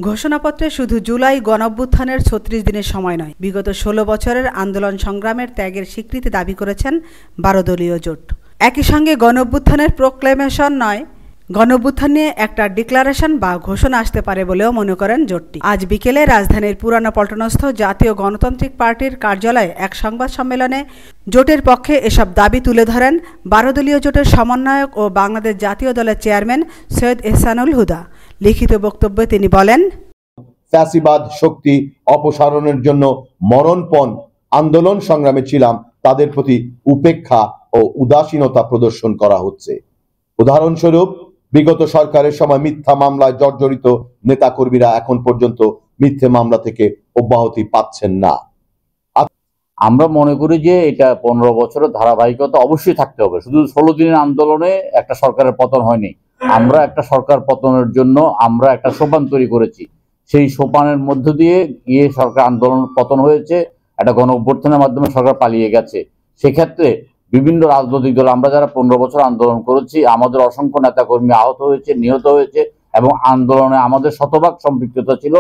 ঘোষণাপত্রে শুধু জুলাই গণঅভ্যুত্থানের ৩৬ দিনের সময় নয়, বিগত ১৬ বছরের আন্দোলন সংগ্রামের ত্যাগের স্বীকৃতি দাবি করেছেন ১২ দলীয় জোট। একই সঙ্গে গণঅভ্যুত্থানের প্রোক্লেমেশন নয়, গণঅভ্যুত্থান নিয়ে একটা ডিক্লারেশন বা ঘোষণা আসতে পারে বলেও মনে করেন জোটটি। আজ বিকেলে রাজধানীর পুরানা পল্টনস্থ জাতীয় গণতান্ত্রিক পার্টির কার্যালয়ে এক সংবাদ সম্মেলনে জোটের পক্ষে এসব দাবি তুলে ধরেন ১২ দলীয় জোটের সমন্বয়ক ও বাংলাদেশ জাতীয় দলের চেয়ারম্যান সৈয়দ এহসানুল হুদা। লিখিত বক্তব্যে তিনি বলেন, ফ্যাসিবাদ শক্তি অপসারণের জন্য মরণপণ আন্দোলন সংগ্রামে ছিলাম, তাদের প্রতি উপেক্ষা ও উদাসীনতা প্রদর্শন করা হচ্ছে। উদাহরণস্বরূপ, বিগত সরকারের সময় মিথ্যা মামলায় জর্জরিত নেতাকর্মীরা এখন পর্যন্ত মিথ্যে মামলা থেকে অব্যাহতি পাচ্ছেন না। আমরা মনে করি যে এটা ১৫ বছরের ধারাবাহিকতা অবশ্যই থাকতে হবে। শুধু ১৬ দিনের আন্দোলনে একটা সরকারের পতন হয়নি। আমরা একটা সরকার পতনের জন্য আমরা একটা সোপান তৈরি করেছি। সেই সোপানের মধ্য দিয়ে গিয়ে সরকার আন্দোলন পতন হয়েছে, একটা গণ অভ্যুত্থানের মাধ্যমে সরকার পালিয়ে গেছে। সেক্ষেত্রে বিভিন্ন রাজনৈতিক দল, আমরা যারা ১৫ বছর আন্দোলন করেছি, আমাদের অসংখ্য নেতাকর্মী আহত হয়েছে, নিহত হয়েছে এবং আন্দোলনে আমাদের শতভাগ সম্পৃক্ততা ছিল।